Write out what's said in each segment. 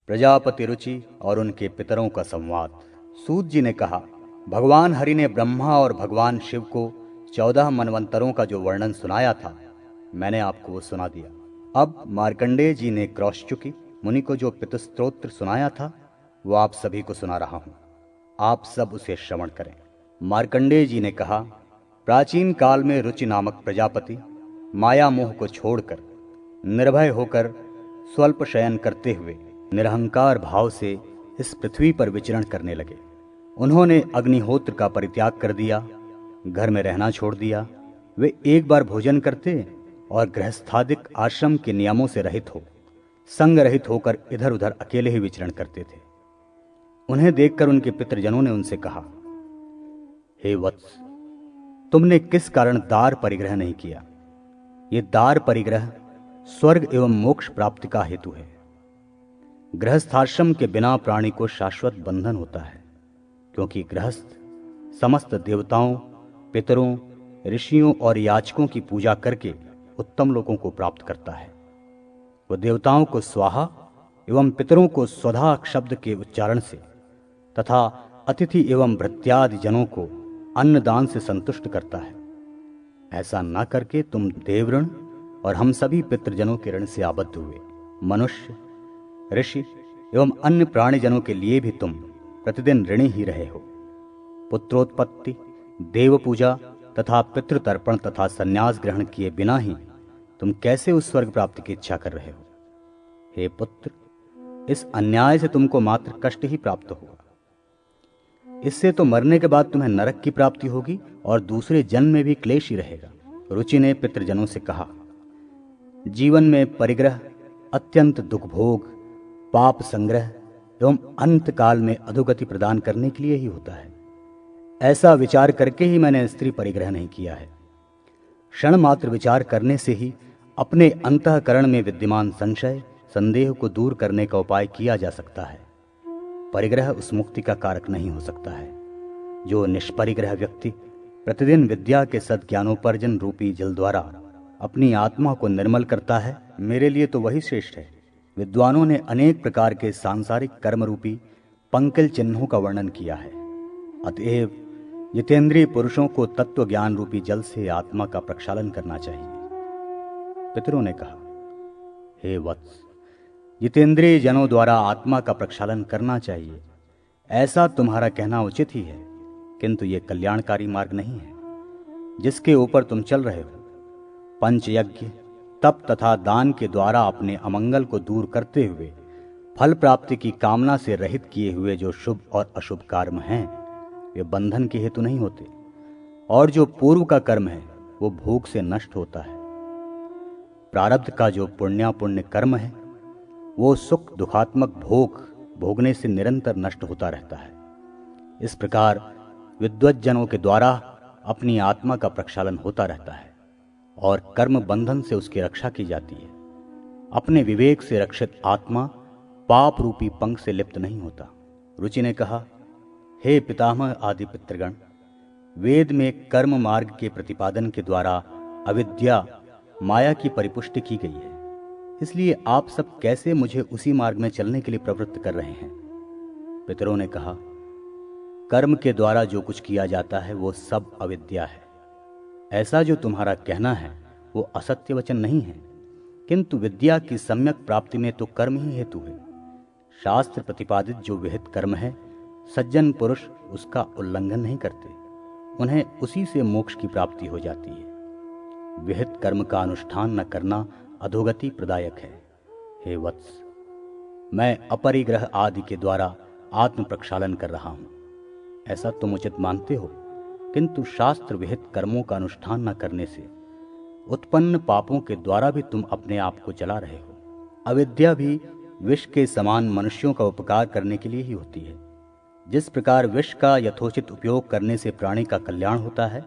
प्रजापति रुचि और उनके पितरों का संवाद। सूत जी ने कहा, भगवान हरि ने ब्रह्मा और भगवान शिव को 14 मनवंतरों का जो वर्णन सुनाया था, मैंने आपको वो सुना दिया। अब मार्कंडेय जी ने क्रौशचुकी मुनि को जो पितृस्तोत्र सुनाया था, वो आप सभी को सुना रहा हूं। आप सब उसे श्रवण करें। मार्कंडेय जी ने कहा, प्राचीन काल में रुचि नामक प्रजापति माया मोह को छोड़कर निर्भय होकर स्वल्प शयन करते हुए निरहंकार भाव से इस पृथ्वी पर विचरण करने लगे। उन्होंने अग्निहोत्र का परित्याग कर दिया, घर में रहना छोड़ दिया। वे एक बार भोजन करते और गृहस्थादिक आश्रम के नियमों से रहित हो, संग रहित होकर इधर उधर अकेले ही विचरण करते थे। उन्हें देखकर उनके पितृजनों ने उनसे कहा, हे वत्स, तुमने किस कारण दार परिग्रह नहीं किया? ये दार परिग्रह स्वर्ग एवं मोक्ष प्राप्ति का हेतु है। गृहस्थाश्रम के बिना प्राणी को शाश्वत बंधन होता है, क्योंकि गृहस्थ समस्त देवताओं, पितरों, ऋषियों और याचकों की पूजा करके उत्तम लोकों को प्राप्त करता है। वह देवताओं को स्वाहा एवं पितरों को स्वधा शब्द के उच्चारण से तथा अतिथि एवं भृत्यादि जनों को अन्नदान से संतुष्ट करता है। ऐसा न करके तुम देवऋण और हम सभी पितृजनों के ऋण से आबद्ध हुए। मनुष्य, ऋषि एवं अन्य प्राणीजनों के लिए भी तुम प्रतिदिन ऋणी ही रहे हो। पुत्रोत्पत्ति, देव पूजा तथा पितृतर्पण तथा संन्यास ग्रहण किए बिना ही तुम कैसे उस स्वर्ग प्राप्ति की इच्छा कर रहे हो? हे पुत्र, इस अन्याय से तुमको मात्र कष्ट ही प्राप्त होगा। इससे तो मरने के बाद तुम्हें नरक की प्राप्ति होगी और दूसरे जन्म में भी क्लेश ही रहेगा। रुचि ने पितृजनों से कहा, जीवन में परिग्रह अत्यंत दुख भोग, पाप संग्रह एवं अंत काल में अधोगति प्रदान करने के लिए ही होता है। ऐसा विचार करके ही मैंने स्त्री परिग्रह नहीं किया है। क्षण मात्र विचार करने से ही अपने अंतःकरण में विद्यमान संशय संदेह को दूर करने का उपाय किया जा सकता है। परिग्रह उस मुक्ति का कारक नहीं हो सकता है। जो निष्परिग्रह व्यक्ति प्रतिदिन विद्या के सद्ज्ञानोपार्जन रूपी जल द्वारा अपनी आत्मा को निर्मल करता है, मेरे लिए तो वही श्रेष्ठ है। विद्वानों ने अनेक प्रकार के सांसारिक कर्म रूपी पंकल चिन्हों का वर्णन किया है। अतएव जितेंद्रिय पुरुषों को तत्व ज्ञान रूपी जल से आत्मा का प्रक्षालन करना चाहिए। पितरों ने कहा, हे वत्स, जितेंद्रिय जनों द्वारा आत्मा का प्रक्षालन करना चाहिए, ऐसा तुम्हारा कहना उचित ही है, किंतु यह कल्याणकारी मार्ग नहीं है जिसके ऊपर तुम चल रहे हो। पंचयज्ञ, तप तथा दान के द्वारा अपने अमंगल को दूर करते हुए फल प्राप्ति की कामना से रहित किए हुए जो शुभ और अशुभ कर्म हैं, वे बंधन के हेतु नहीं होते, और जो पूर्व का कर्म है वो भोग से नष्ट होता है। प्रारब्ध का जो पुण्यापुण्य कर्म है वो सुख दुखात्मक भोग भोगने से निरंतर नष्ट होता रहता है। इस प्रकार विद्वज्जनों के द्वारा अपनी आत्मा का प्रक्षालन होता रहता है और कर्म बंधन से उसकी रक्षा की जाती है। अपने विवेक से रक्षित आत्मा पाप रूपी पंख से लिप्त नहीं होता। रुचि ने कहा, हे पितामह आदि पितृगण, वेद में कर्म मार्ग के प्रतिपादन के द्वारा अविद्या माया की परिपुष्टि की गई है। इसलिए आप सब कैसे मुझे उसी मार्ग में चलने के लिए प्रवृत्त कर रहे हैं? पितरों ने कहा, कर्म के द्वारा जो कुछ किया जाता है वो सब अविद्या है। ऐसा जो तुम्हारा कहना है वो असत्य वचन नहीं है, किंतु विद्या की सम्यक प्राप्ति में तो कर्म ही हेतु है। शास्त्र प्रतिपादित जो विहित कर्म है, सज्जन पुरुष उसका उल्लंघन नहीं करते, उन्हें उसी से मोक्ष की प्राप्ति हो जाती है। विहित कर्म का अनुष्ठान न करना अधोगति प्रदायक है। हे वत्स, मैं अपरिग्रह आदि के द्वारा आत्म प्रक्षालन कर रहा हूं, ऐसा तुम उचित मानते हो, किंतु शास्त्र विहित कर्मों का अनुष्ठान न करने से उत्पन्न पापों के द्वारा भी तुम अपने आप को जला रहे हो। अविद्या भी विष के समान मनुष्यों का उपकार करने के लिए ही होती है। जिस प्रकार विष का यथोचित उपयोग करने से प्राणी का कल्याण होता है,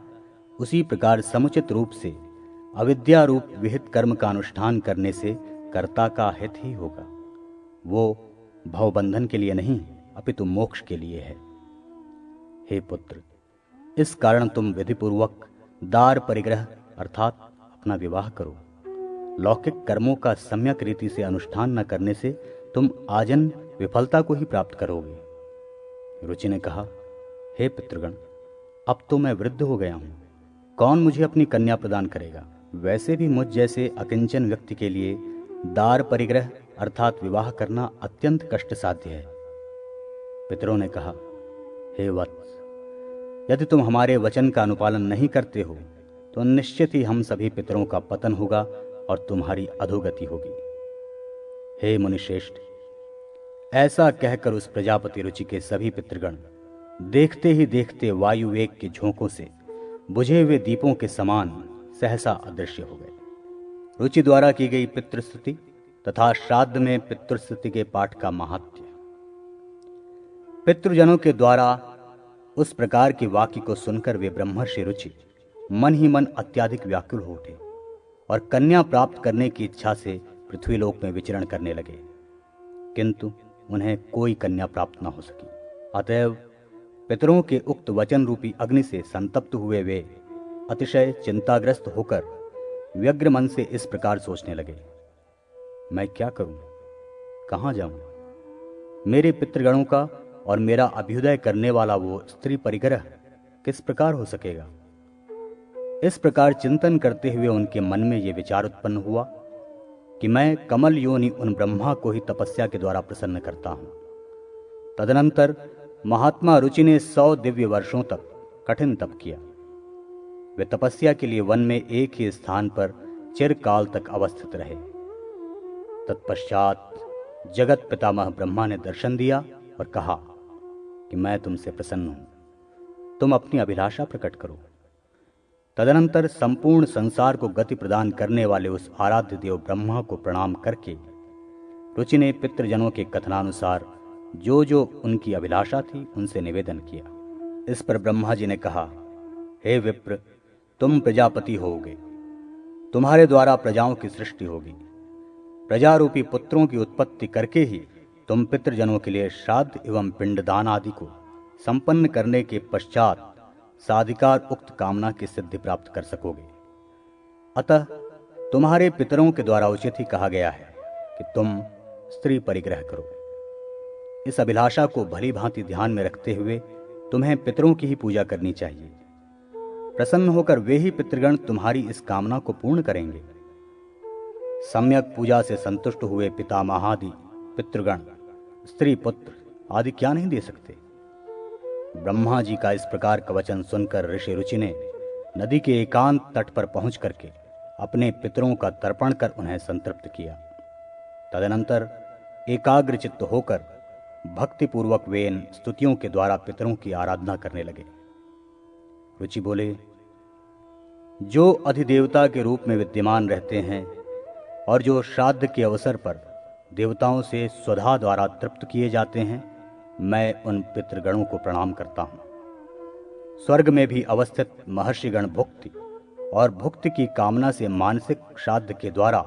उसी प्रकार समुचित रूप से अविद्या रूप विहित कर्म का अनुष्ठान करने से कर्ता का हित ही होगा। वो भवबंधन के लिए नहीं, अपितु मोक्ष के लिए है। हे पुत्र, इस कारण तुम विधिपूर्वक दार परिग्रह अर्थात अपना विवाह करो। लौकिक कर्मों का सम्यक रीति से अनुष्ठान न करने से तुम आजन विफलता को ही प्राप्त करोगे। रुचि ने कहा, हे पितृगण, अब तो मैं वृद्ध हो गया हूँ, कौन मुझे अपनी कन्या प्रदान करेगा? वैसे भी मुझ जैसे अकिंचन व्यक्ति के लिए दार परिग्रह अर्थात विवाह करना अत्यंत कष्ट साध्य है। पितरों ने कहा, हे वत्स, यदि तुम हमारे वचन का अनुपालन नहीं करते हो तो निश्चित ही हम सभी पितरों का पतन होगा और तुम्हारी अधोगति होगी। हे मुनिश्रेष्ठ, ऐसा कहकर उस प्रजापति रुचि के सभी पितृगण देखते ही देखते वायु वेग के झोंकों से बुझे हुए दीपों के समान सहसा अदृश्य हो गए। रुचि द्वारा की गई पितृस्तुति तथा श्राद्ध में पितृस्तुति के पाठ का महात्म्य। पितृजनों के द्वारा उस प्रकार की वाक्य को सुनकर वे ब्रह्मर्षि रुचि मन ही मन अत्याधिक व्याकुल हो उठे और कन्या प्राप्त करने की इच्छा से पृथ्वीलोक में विचरण करने लगे, किंतु उन्हें कोई कन्या प्राप्त न हो सकी। अतएव पितरों के उक्त वचन रूपी अग्नि से संतप्त हुए वे अतिशय चिंताग्रस्त होकर व्यग्र मन से इस प्रकार सोचने लगे, मैं क्या करूं, कहां जाऊं? मेरे पितृगणों का और मेरा अभ्युदय करने वाला वो स्त्री परिग्रह किस प्रकार हो सकेगा? इस प्रकार चिंतन करते हुए उनके मन में ये विचार उत्पन्न हुआ कि मैं कमल योनि उन ब्रह्मा को ही तपस्या के द्वारा प्रसन्न करता हूं। तदनंतर महात्मा रुचि ने 100 दिव्य वर्षों तक कठिन तप किया। वे तपस्या के लिए वन में एक ही स्थान पर चिरकाल तक अवस्थित रहे। तत्पश्चात जगत पितामह ब्रह्मा ने दर्शन दिया और कहा कि मैं तुमसे प्रसन्न हूं, तुम अपनी अभिलाषा प्रकट करो। तदनंतर संपूर्ण संसार को गति प्रदान करने वाले उस आराध्य देव ब्रह्मा को प्रणाम करके रुचि ने पितृजनों के कथनानुसार जो जो उनकी अभिलाषा थी उनसे निवेदन किया। इस पर ब्रह्मा जी ने कहा, हे विप्र, तुम प्रजापति होगे, तुम्हारे द्वारा प्रजाओं की सृष्टि होगी। प्रजारूपी पुत्रों की उत्पत्ति करके ही तुम पितृजनों के लिए श्राद्ध एवं पिंडदान आदि को संपन्न करने के पश्चात साधिकार उक्त कामना की सिद्धि प्राप्त कर सकोगे। अतः तुम्हारे पितरों के द्वारा उचित ही कहा गया है कि तुम स्त्री परिग्रह करो। इस अभिलाषा को भली भांति ध्यान में रखते हुए तुम्हें पितरों की ही पूजा करनी चाहिए। प्रसन्न होकर वे ही पितृगण तुम्हारी इस कामना को पूर्ण करेंगे। सम्यक पूजा से संतुष्ट हुए पितामहादि पितृगण स्त्री पुत्र आदि क्या नहीं दे सकते। ब्रह्मा जी का इस प्रकार का वचन सुनकर ऋषि रुचि ने नदी के एकांत तट पर पहुंच करके अपने पितरों का तर्पण कर उन्हें संतृप्त किया। तदनंतर एकाग्र चित्त होकर भक्तिपूर्वक वे इन स्तुतियों के द्वारा पितरों की आराधना करने लगे। रुचि बोले, जो अधिदेवता के रूप में विद्यमान रहते हैं और जो श्राद्ध के अवसर पर देवताओं से स्वधा द्वारा तृप्त किए जाते हैं, मैं उन पितृगणों को प्रणाम करता हूं। स्वर्ग में भी अवस्थित महर्षिगण भुक्ति और भुक्ति की कामना से मानसिक श्राद्ध के द्वारा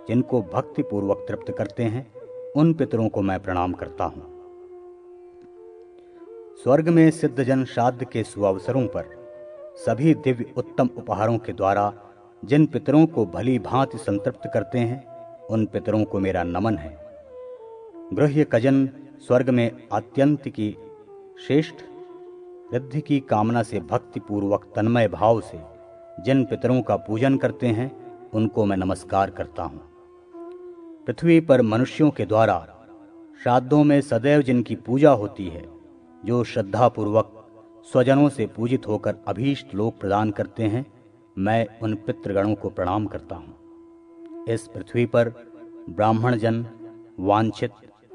जिनको भक्ति पूर्वक तृप्त करते हैं, उन पितरों को मैं प्रणाम करता हूं। स्वर्ग में सिद्धजन श्राद्ध के सुअवसरों पर सभी दिव्य उत्तम उपहारों के द्वारा जिन पितरों को भली भांति संतृप्त करते हैं, उन पितरों को मेरा नमन है। गृह्य कजन स्वर्ग में आत्यंत की श्रेष्ठ रिद्धि की कामना से भक्ति पूर्वक तन्मय भाव से जिन पितरों का पूजन करते हैं, उनको मैं नमस्कार करता हूं। पृथ्वी पर मनुष्यों के द्वारा श्राद्धों में सदैव जिनकी पूजा होती है, जो श्रद्धापूर्वक स्वजनों से पूजित होकर अभीष्ट लोक प्रदान करते हैं, मैं उन पितृगणों को प्रणाम करता हूँ। इस पृथ्वी पर ब्राह्मण जन वांछित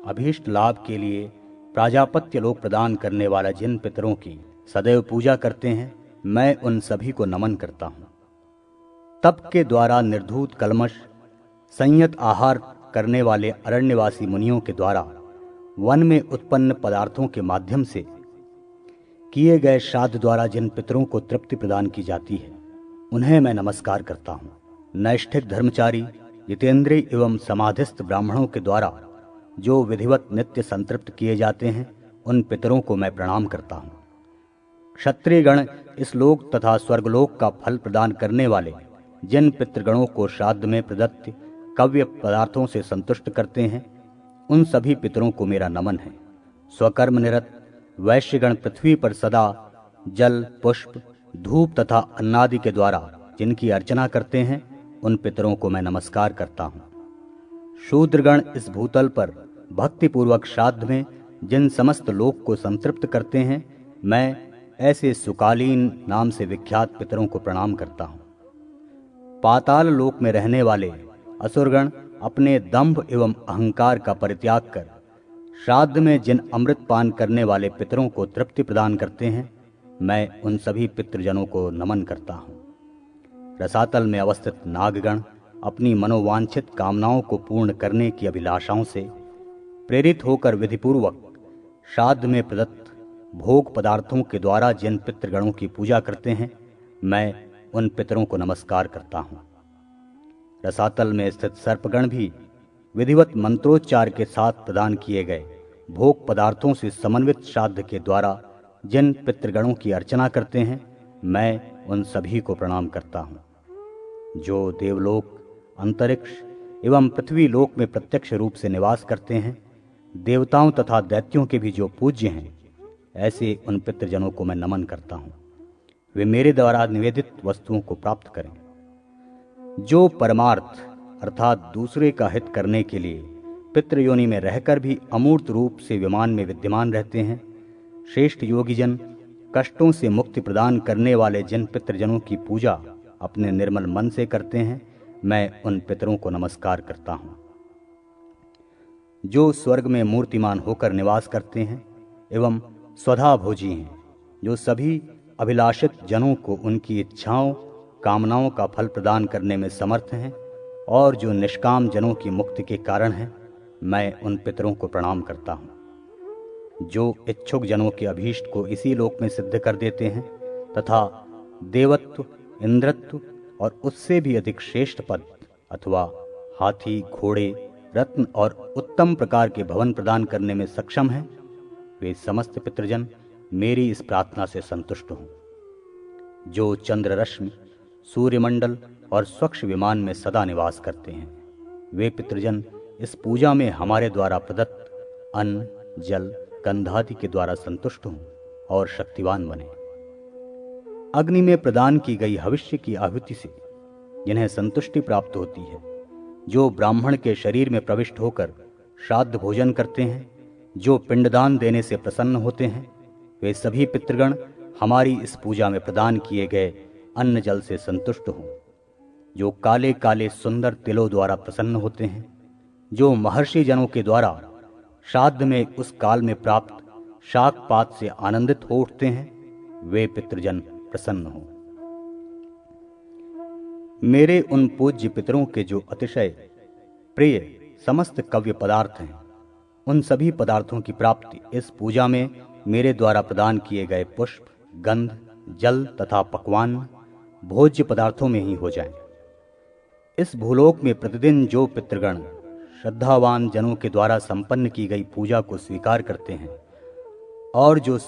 अभीष्ट लाभ के लिए प्राजापत्य लोक प्रदान करने वाला जिन पितरों की सदैव पूजा करते हैं, मैं उन सभी को नमन करता हूँ। तप के द्वारा निर्धूत कलमश संयत आहार करने वाले अरण्यवासी मुनियों के द्वारा वन में उत्पन्न पदार्थों के माध्यम से किए गए श्राद्ध द्वारा जिन पितरों को तृप्ति प्रदान की जाती है, उन्हें मैं नमस्कार करता हूँ। नैष्ठिक धर्मचारी जितेंद्रिय एवं समाधिस्थ ब्राह्मणों के द्वारा जो विधिवत नित्य संतृप्त किए जाते हैं, उन पितरों को मैं प्रणाम करता हूँ। क्षत्रियगण इस लोक तथा स्वर्गलोक का फल प्रदान करने वाले जिन पितृगणों को श्राद्ध में प्रदत्त कव्य पदार्थों से संतुष्ट करते हैं, उन सभी पितरों को मेरा नमन है। स्वकर्म निरत वैश्यगण पृथ्वी पर सदा जल, पुष्प, धूप तथा अन्नादि के द्वारा जिनकी अर्चना करते हैं, उन पितरों को मैं नमस्कार करता हूँ। शूद्रगण इस भूतल पर भक्तिपूर्वक श्राद्ध में जिन समस्त लोक को संतृप्त करते हैं, मैं ऐसे सुकालीन नाम से विख्यात पितरों को प्रणाम करता हूँ। पाताल लोक में रहने वाले असुरगण अपने दंभ एवं अहंकार का परित्याग कर श्राद्ध में जिन अमृत पान करने वाले पितरों को तृप्ति प्रदान करते हैं, मैं उन सभी पितृजनों को नमन करता हूँ। रसातल में अवस्थित नागगण अपनी मनोवांछित कामनाओं को पूर्ण करने की अभिलाषाओं से प्रेरित होकर विधिपूर्वक श्राद्ध में प्रदत्त भोग पदार्थों के द्वारा जिन पितृगणों की पूजा करते हैं, मैं उन पितरों को नमस्कार करता हूँ। रसातल में स्थित सर्पगण भी विधिवत मंत्रोच्चार के साथ प्रदान किए गए भोग पदार्थों से समन्वित श्राद्ध के द्वारा जिन पितृगणों की अर्चना करते हैं, मैं उन सभी को प्रणाम करता हूँ। जो देवलोक, अंतरिक्ष एवं पृथ्वी लोक में प्रत्यक्ष रूप से निवास करते हैं, देवताओं तथा दैत्यों के भी जो पूज्य हैं, ऐसे उन पितृजनों को मैं नमन करता हूँ। वे मेरे द्वारा निवेदित वस्तुओं को प्राप्त करें। जो परमार्थ अर्थात दूसरे का हित करने के लिए पितृयोनि में रहकर भी अमूर्त रूप से विमान में विद्यमान रहते हैं, श्रेष्ठ योगीजन कष्टों से मुक्ति प्रदान करने वाले जिन पितृजनों की पूजा अपने निर्मल मन से करते हैं, मैं उन पितरों को नमस्कार करता हूँ। जो स्वर्ग में मूर्तिमान होकर निवास करते हैं एवं स्वधा भोजी हैं, जो सभी अभिलाषित जनों को उनकी इच्छाओं, कामनाओं का फल प्रदान करने में समर्थ हैं और जो निष्काम जनों की मुक्ति के कारण हैं, मैं उन पितरों को प्रणाम करता हूँ। जो इच्छुक जनों के अभीष्ट को इसी लोक में सिद्ध कर देते हैं तथा देवत्व, इंद्रत्व और उससे भी अधिक श्रेष्ठ पद अथवा हाथी, घोड़े, रत्न और उत्तम प्रकार के भवन प्रदान करने में सक्षम हैं, वे समस्त पितृजन मेरी इस प्रार्थना से संतुष्ट हों। जो चंद्र रश्मि, सूर्यमंडल और स्वच्छ विमान में सदा निवास करते हैं, वे पितृजन इस पूजा में हमारे द्वारा प्रदत्त अन्न, जल, गंधादि के द्वारा संतुष्ट हों और शक्तिवान बने। अग्नि में प्रदान की गई भविष्य की आहुति से जिन्हें संतुष्टि प्राप्त होती है, जो ब्राह्मण के शरीर में प्रविष्ट होकर श्राद्ध भोजन करते हैं, जो पिंडदान देने से प्रसन्न होते हैं, वे सभी पितृगण हमारी इस पूजा में प्रदान किए गए अन्न जल से संतुष्ट हों। जो काले काले सुंदर तिलों द्वारा प्रसन्न होते हैं, जो महर्षि जनों के द्वारा श्राद्ध में उस काल में प्राप्त शाक पात से आनंदित हो उठते हैं, वे पितृजन प्रसन्न हों। मेरे उन पूज्य पितरों के जो अतिशय प्रिय समस्त कव्य पदार्थ हैं, उन सभी पदार्थों की प्राप्ति इस पूजा में मेरे द्वारा प्रदान किए गए पुष्प, गंध, जल तथा पकवान भोज्य पदार्थों में ही हो जाए। इस भूलोक में प्रतिदिन जो पितृगण श्रद्धावान जनों के द्वारा संपन्न की गई पूजा को स्वीकार करते हैं और जो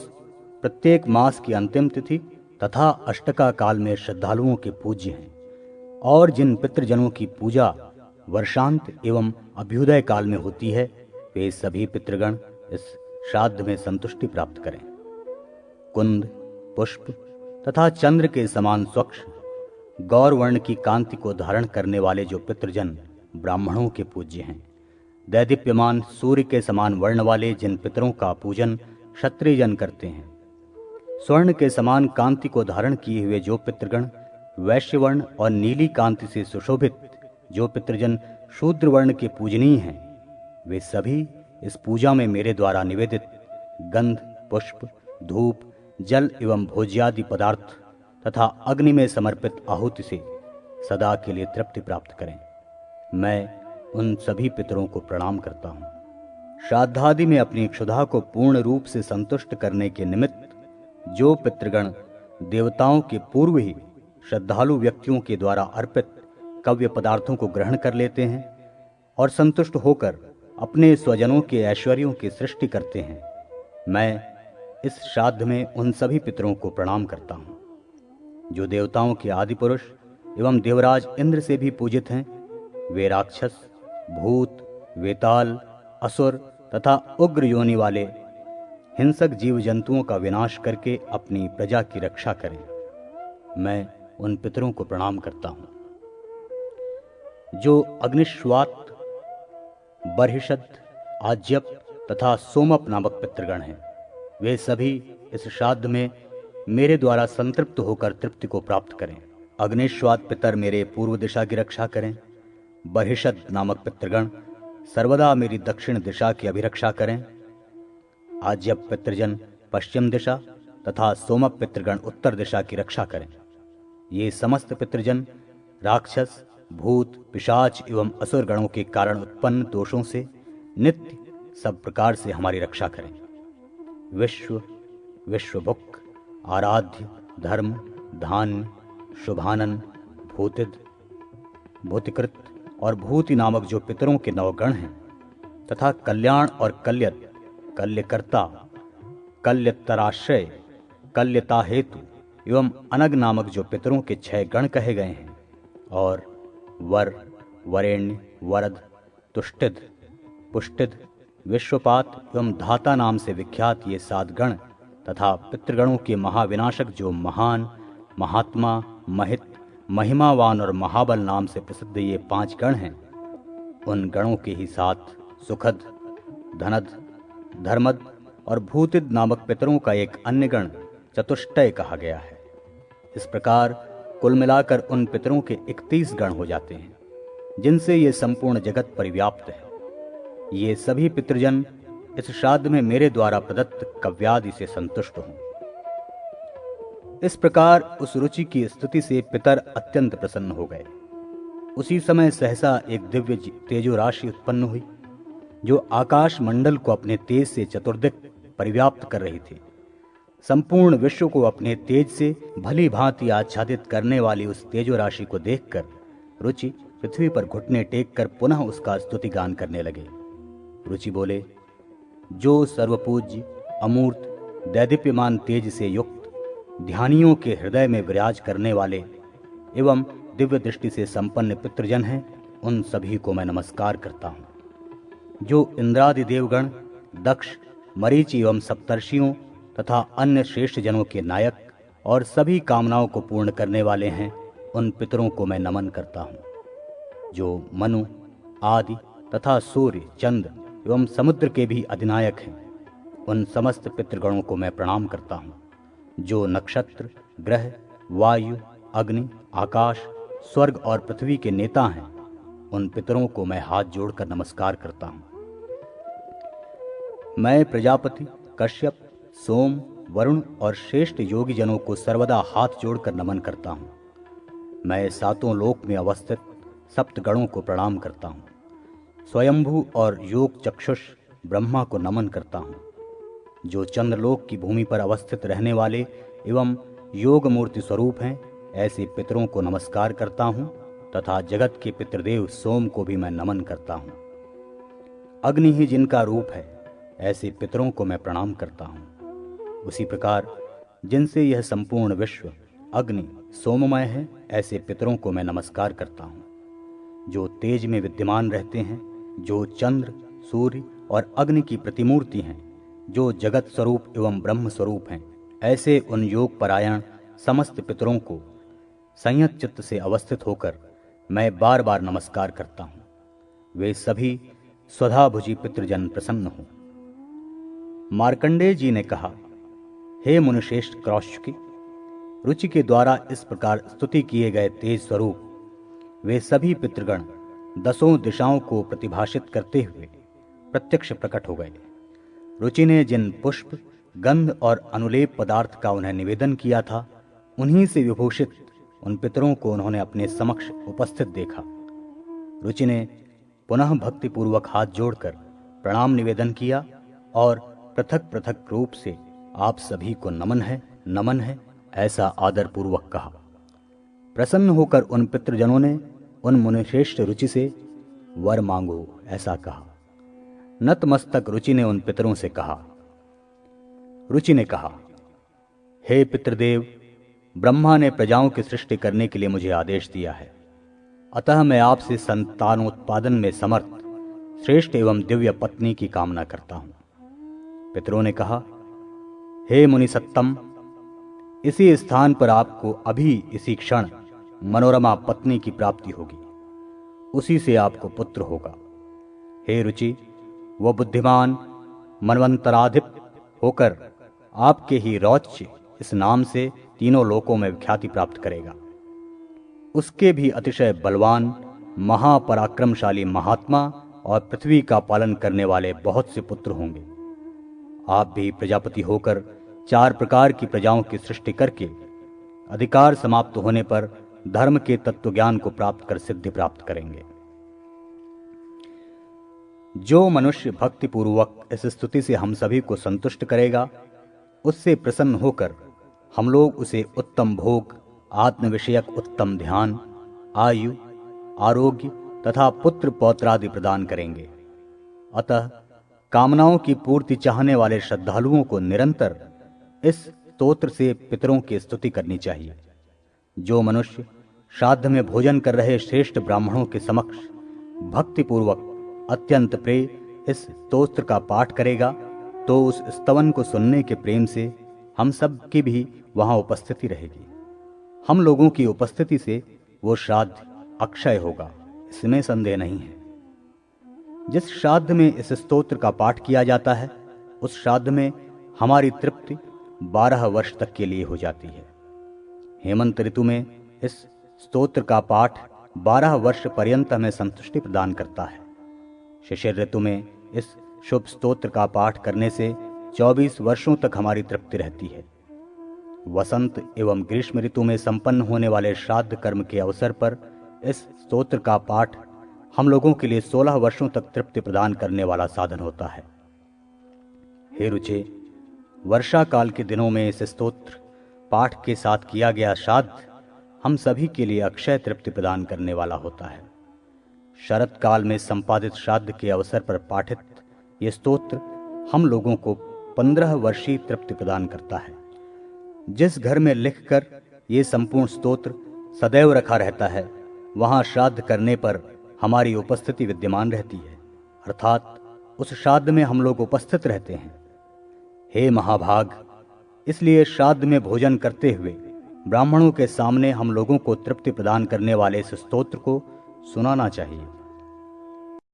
प्रत्येक मास की अंतिम तिथि तथा अष्टका काल में श्रद्धालुओं के पूज्य हैं और जिन पितृजनों की पूजा वर्षांत एवं अभ्युदय काल में होती है, वे सभी पितृगण इस श्राद्ध में संतुष्टि प्राप्त करें। कुंद, पुष्प तथा चंद्र के समान स्वच्छ गौर वर्ण की कांति को धारण करने वाले जो पितृजन ब्राह्मणों के पूज्य हैं, दैदीप्यमान सूर्य के समान वर्ण वाले जिन पितरों का पूजन क्षत्रियजन करते हैं, स्वर्ण के समान कांति को धारण किए हुए जो पितृगण वैश्यवर्ण और नीली कांति से सुशोभित जो पितृजन शूद्र वर्ण के पूजनीय हैं, वे सभी इस पूजा में मेरे द्वारा निवेदित गंध, पुष्प, धूप, जल एवं भोज्यादि पदार्थ तथा अग्नि में समर्पित आहुति से सदा के लिए तृप्ति प्राप्त करें। मैं उन सभी पितरों को प्रणाम करता हूँ। श्राद्धादि में अपनी क्षुधा को पूर्ण रूप से संतुष्ट करने के निमित्त जो पितृगण देवताओं के पूर्व ही श्रद्धालु व्यक्तियों के द्वारा अर्पित कव्य पदार्थों को ग्रहण कर लेते हैं और संतुष्ट होकर अपने स्वजनों के ऐश्वर्यों की सृष्टि करते हैं, मैं इस श्राद्ध में उन सभी पितरों को प्रणाम करता हूँ। जो देवताओं के आदि पुरुष एवं देवराज इंद्र से भी पूजित हैं, वे राक्षस, भूत, वेताल, असुर तथा उग्र योनि वाले हिंसक जीव जंतुओं का विनाश करके अपनी प्रजा की रक्षा करें। मैं उन पितरों को प्रणाम करता हूं। जो अग्निश्वात, बर्हिषद, आज्यप तथा सोमप नामक पितृगण हैं, वे सभी इस श्राद्ध में मेरे द्वारा संतृप्त होकर तृप्ति को प्राप्त करें। अग्निश्वात पितर मेरे पूर्व दिशा की रक्षा करें। बर्हिषद नामक पितृगण सर्वदा मेरी दक्षिण दिशा की अभिरक्षा करें। आज्यप पितृजन पश्चिम दिशा तथा सोमप पितृगण उत्तर दिशा की रक्षा करें। ये समस्त पितृजन राक्षस, भूत, पिशाच एवं असुर गणों के कारण उत्पन्न दोषों से नित्य सब प्रकार से हमारी रक्षा करें। विश्व, विश्वभुक, आराध्य, धर्म, धान्य, शुभानन, भूतिद, भूतिकृत और भूति नामक जो पितरों के नवगण हैं, तथा कल्याण और कल्यत, कल्यकर्ता, कल्यतराश्रय, कल्यता हेतु एवं अनग नामक जो पितरों के 6 गण कहे गए हैं, और वर, वरेण्य, वरद, तुष्टिद, पुष्टिद, विश्वपात एवं धाता नाम से विख्यात ये 7 गण तथा पितृगणों के महाविनाशक जो महान, महात्मा, महित, महिमावान और महाबल नाम से प्रसिद्ध ये 5 गण हैं, उन गणों के ही साथ सुखद, धनद, धर्मद और भूतिद नामक पितरों का एक अन्य गण चतुष्टय कहा गया है। इस प्रकार कुल मिलाकर उन पितरों के 31 गण हो जाते हैं, जिनसे ये संपूर्ण जगत परिव्याप्त है। ये सभी पितृजन इस श्राद्ध में मेरे द्वारा प्रदत्त कव्यादि से संतुष्ट हों। इस प्रकार उस रुचि की स्तुति से पितर अत्यंत प्रसन्न हो गए। उसी समय सहसा एक दिव्य तेजो राशि उत्पन्न हुई, जो आकाश मंडल को अपने तेज से चतुर्दिक परिव्याप्त कर रही थी। संपूर्ण विश्व को अपने तेज से भली भांति आच्छादित करने वाली उस तेजो राशि को देखकर रुचि पृथ्वी पर घुटने टेक कर पुनः उसका स्तुति गान करने लगे। रुचि बोले, जो सर्वपूज्य, अमूर्त, दैदीप्यमान तेज से युक्त, ध्यानियों के हृदय में विराज करने वाले एवं दिव्य दृष्टि से संपन्न पितृजन हैं, उन सभी को मैं नमस्कार करता हूँ। जो इंद्रादि देवगण, दक्ष, मरीचि एवं सप्तर्षियों तथा अन्य श्रेष्ठ जनों के नायक और सभी कामनाओं को पूर्ण करने वाले हैं, उन पितरों को मैं नमन करता हूँ। जो मनु, आदि तथा सूर्य, चंद्र एवं समुद्र के भी अधिनायक हैं, उन समस्त पितृगणों को मैं प्रणाम करता हूँ। जो नक्षत्र, ग्रह, वायु, अग्नि, आकाश, स्वर्ग और पृथ्वी के नेता हैं, उन पितरों को मैं हाथ जोड़कर नमस्कार करता हूँ। मैं प्रजापति, कश्यप, सोम, वरुण और श्रेष्ठ योगी जनों को सर्वदा हाथ जोड़कर नमन करता हूँ। मैं 7 लोक में अवस्थित सप्त गणों को प्रणाम करता हूँ। स्वयंभू और योग चक्षुष ब्रह्मा को नमन करता हूँ। जो चंद्रलोक की भूमि पर अवस्थित रहने वाले एवं योग मूर्ति स्वरूप हैं, ऐसे पितरों को नमस्कार करता हूँ तथा जगत के पितृदेव सोम को भी मैं नमन करता हूँ। अग्नि ही जिनका रूप है, ऐसे पितरों को मैं प्रणाम करता हूँ। उसी प्रकार जिनसे यह संपूर्ण विश्व अग्नि सोममय है, ऐसे पितरों को मैं नमस्कार करता हूँ। जो तेज में विद्यमान रहते हैं, जो चंद्र, सूर्य और अग्नि की प्रतिमूर्ति हैं, जो जगत स्वरूप एवं ब्रह्म स्वरूप हैं, ऐसे उन योग परायण समस्त पितरों को संयत चित्त से अवस्थित होकर मैं बार बार नमस्कार करता हूँ। वे सभी स्वधाभुजी पितृजन प्रसन्न हों। मार्कंडेय जी ने कहा, हे मुनिश्रेष्ठ क्रौष्की, रुचि के द्वारा इस प्रकार स्तुति किए गए तेज स्वरूप वे सभी पितृगण 10 दिशाओं को प्रतिभाषित करते हुए प्रत्यक्ष प्रकट हो गए। रुचि ने जिन पुष्प, गंध और अनुलेप पदार्थ का उन्हें निवेदन किया था, उन्हीं से विभूषित उन पितरों को उन्होंने अपने समक्ष उपस्थित देखा। रुचि ने पुनः भक्तिपूर्वक हाथ जोड़कर प्रणाम निवेदन किया और पृथक पृथक रूप से आप सभी को नमन है, नमन है, ऐसा आदरपूर्वक कहा। प्रसन्न होकर उन पितृजनों ने उन मुनिश्रेष्ठ रुचि से वर मांगो, ऐसा कहा। नतमस्तक रुचि ने उन पितरों से कहा। रुचि ने कहा, हे पितृदेव, ब्रह्मा ने प्रजाओं की सृष्टि करने के लिए मुझे आदेश दिया है, अतः मैं आपसे संतानोत्पादन में समर्थ श्रेष्ठ एवं दिव्य पत्नी की कामना करता हूं। पितरों ने कहा, हे मुनि सत्तम, इसी स्थान पर आपको अभी इसी क्षण मनोरमा पत्नी की प्राप्ति होगी, उसी से आपको पुत्र होगा। हे रुचि, वह बुद्धिमान मनवंतराधिप होकर आपके ही रौच्य इस नाम से तीनों लोकों में ख्याति प्राप्त करेगा। उसके भी अतिशय बलवान महापराक्रमशाली महात्मा और पृथ्वी का पालन करने वाले बहुत से पुत्र होंगे। आप भी प्रजापति होकर 4 प्रकार की प्रजाओं की सृष्टि करके अधिकार समाप्त होने पर धर्म के तत्वज्ञान को प्राप्त कर सिद्धि प्राप्त करेंगे। जो मनुष्य भक्ति पूर्वक इस स्तुति से हम सभी को संतुष्ट करेगा, उससे प्रसन्न होकर हम लोग उसे उत्तम भोग, आत्म विषयक उत्तम ध्यान, आयु, आरोग्य तथा पुत्र पौत्रादि प्रदान करेंगे। अतः कामनाओं की पूर्ति चाहने वाले श्रद्धालुओं को निरंतर इस स्तोत्र से पितरों की स्तुति करनी चाहिए। जो मनुष्य श्राद्ध में भोजन कर रहे श्रेष्ठ ब्राह्मणों के समक्ष भक्तिपूर्वक अत्यंत प्रिय इस स्तोत्र का पाठ करेगा, तो उस स्तवन को सुनने के प्रेम से हम सब की भी वहां उपस्थिति रहेगी। हम लोगों की उपस्थिति से वो श्राद्ध अक्षय होगा, इसमें संदेह नहीं है। जिस श्राद्ध में इस स्तोत्र का पाठ किया जाता है, उस श्राद्ध में हमारी तृप्ति 12 वर्ष तक के लिए हो जाती है। हेमंत ऋतु में इस स्तोत्र का पाठ 12 वर्ष पर्यंत हमें संतुष्टि प्रदान करता है। शिशिर ऋतु में इस शुभ स्तोत्र का पाठ करने से 24 वर्षों तक हमारी तृप्ति रहती है। वसंत एवं ग्रीष्म ऋतु में संपन्न होने वाले श्राद्ध कर्म के अवसर पर इस स्तोत्र का पाठ हम लोगों के लिए 16 वर्षों तक तृप्ति प्रदान करने वाला साधन होता है। हे रुचे, वर्षा काल के दिनों में इस स्तोत्र पाठ के साथ किया गया श्राद्ध हम सभी के लिए अक्षय तृप्ति प्रदान करने वाला होता है। शरत काल में संपादित श्राद्ध के अवसर पर पाठित ये स्तोत्र हम लोगों को 15 वर्षीय तृप्ति प्रदान करता है। जिस घर में लिखकर ये संपूर्ण स्तोत्र सदैव रखा रहता है, वहां श्राद्ध करने पर हमारी उपस्थिति विद्यमान रहती है, अर्थात उस श्राद्ध में हम लोग उपस्थित रहते हैं। हे महाभाग, इसलिए श्राद्ध में भोजन करते हुए ब्राह्मणों के सामने हम लोगों को तृप्ति प्रदान करने वाले इस स्तोत्र को सुनाना चाहिए।